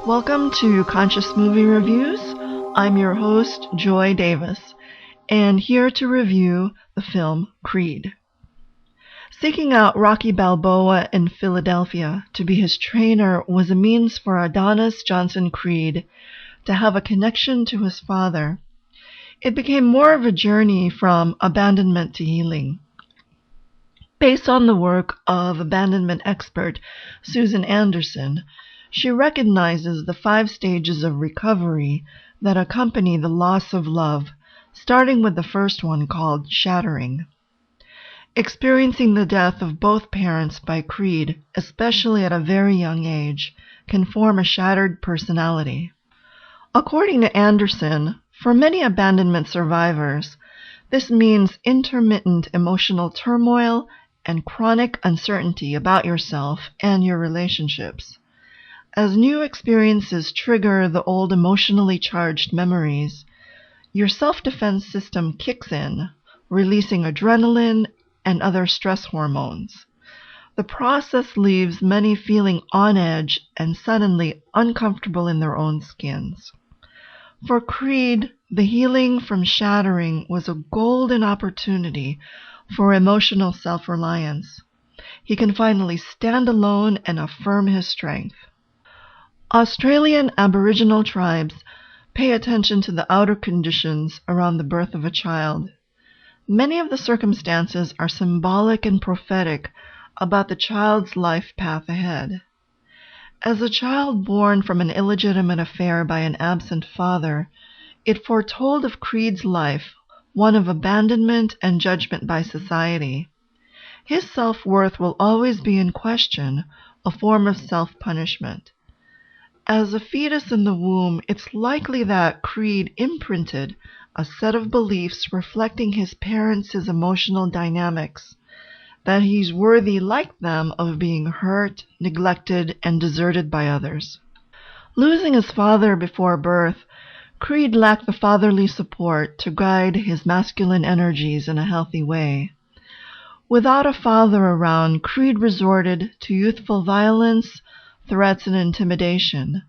Welcome to Conscious Movie Reviews. I'm your host, Joy Davis, and here to review the film Creed. Seeking out Rocky Balboa in Philadelphia to be his trainer was a means for Adonis Creed to have a connection to his father. It became more of a journey from abandonment to healing. Based on the work of abandonment expert Susan Anderson, she recognizes the 5 stages of recovery that accompany the loss of love, starting with the first one called shattering. Experiencing the death of both parents by Creed, especially at a very young age, can form a shattered personality. According to Anderson, for many abandonment survivors, this means intermittent emotional turmoil and chronic uncertainty about yourself and your relationships. As new experiences trigger the old emotionally charged memories, your self-defense system kicks in, releasing adrenaline and other stress hormones. The process leaves many feeling on edge and suddenly uncomfortable in their own skins. For Creed, the healing from shattering was a golden opportunity for emotional self-reliance. He can finally stand alone and affirm his strength. Australian Aboriginal tribes pay attention to the outer conditions around the birth of a child. Many of the circumstances are symbolic and prophetic about the child's life path ahead. As a child born from an illegitimate affair by an absent father, it foretold of Creed's life, one of abandonment and judgment by society. His self-worth will always be in question, a form of self-punishment. As a fetus in the womb, it's likely that Creed imprinted a set of beliefs reflecting his parents' emotional dynamics, that he's worthy like them of being hurt, neglected, and deserted by others. Losing his father before birth, Creed lacked the fatherly support to guide his masculine energies in a healthy way. Without a father around, Creed resorted to youthful violence, threats, and intimidation.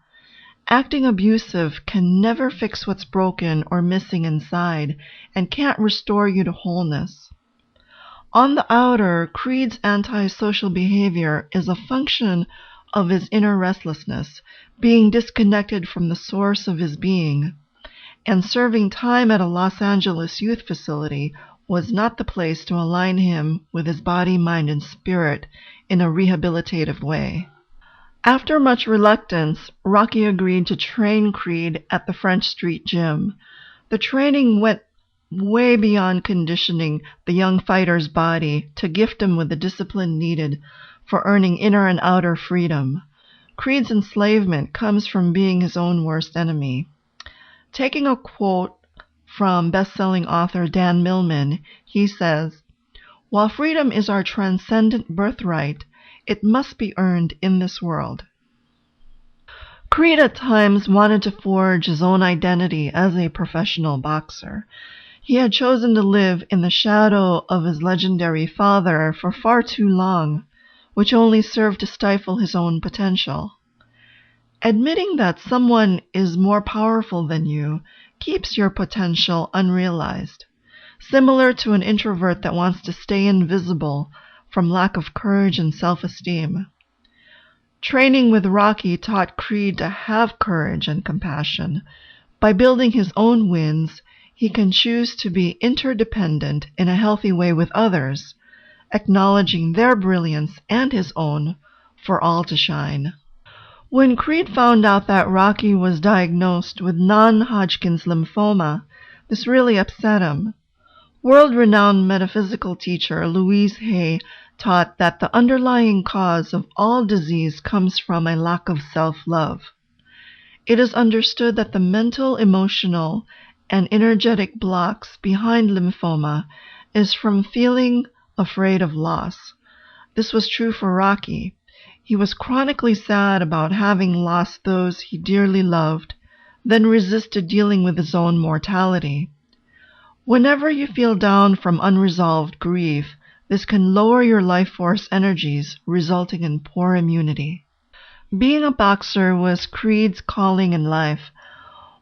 Acting abusive can never fix what's broken or missing inside and can't restore you to wholeness. On the outer, Creed's antisocial behavior is a function of his inner restlessness, being disconnected from the source of his being, and serving time at a Los Angeles youth facility was not the place to align him with his body, mind, and spirit in a rehabilitative way. After much reluctance, Rocky agreed to train Creed at the French Street Gym. The training went way beyond conditioning the young fighter's body to gift him with the discipline needed for earning inner and outer freedom. Creed's enslavement comes from being his own worst enemy. Taking a quote from best-selling author Dan Millman, he says, "While freedom is our transcendent birthright, it must be earned in this world." Creed at times wanted to forge his own identity as a professional boxer. He had chosen to live in the shadow of his legendary father for far too long, which only served to stifle his own potential. Admitting that someone is more powerful than you keeps your potential unrealized, similar to an introvert that wants to stay invisible from lack of courage and self-esteem. Training with Rocky taught Creed to have courage and compassion. By building his own wins, he can choose to be interdependent in a healthy way with others, acknowledging their brilliance and his own for all to shine. When Creed found out that Rocky was diagnosed with Non-Hodgkins lymphoma, this really upset him. World-renowned metaphysical teacher Louise Hay taught that the underlying cause of all disease comes from a lack of self-love. It is understood that the mental, emotional, and energetic blocks behind lymphoma is from feeling afraid of loss. This was true for Rocky. He was chronically sad about having lost those he dearly loved, then resisted dealing with his own mortality. Whenever you feel down from unresolved grief, this can lower your life force energies, resulting in poor immunity. Being a boxer was Creed's calling in life.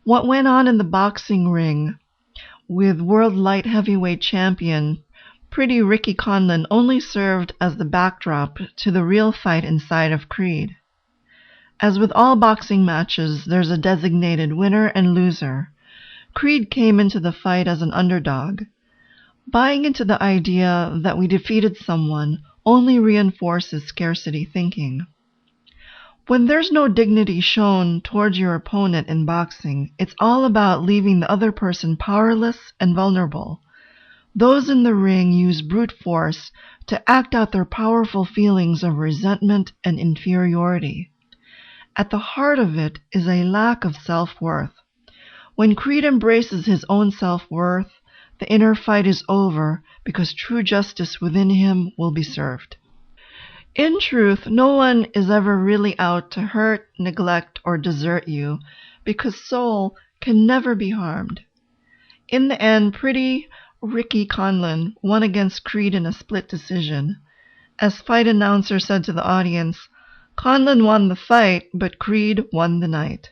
What went on in the boxing ring with world light heavyweight champion Pretty Ricky Conlan only served as the backdrop to the real fight inside of Creed. As with all boxing matches, there's a designated winner and loser. Creed came into the fight as an underdog. Buying into the idea that we defeated someone only reinforces scarcity thinking. When there's no dignity shown towards your opponent in boxing, it's all about leaving the other person powerless and vulnerable. Those in the ring use brute force to act out their powerful feelings of resentment and inferiority. At the heart of it is a lack of self-worth. When Creed embraces his own self-worth, the inner fight is over because true justice within him will be served. In truth, no one is ever really out to hurt, neglect, or desert you, because soul can never be harmed. In the end, Pretty Ricky Conlan won against Creed in a split decision. As fight announcer said to the audience, Conlan won the fight, but Creed won the night.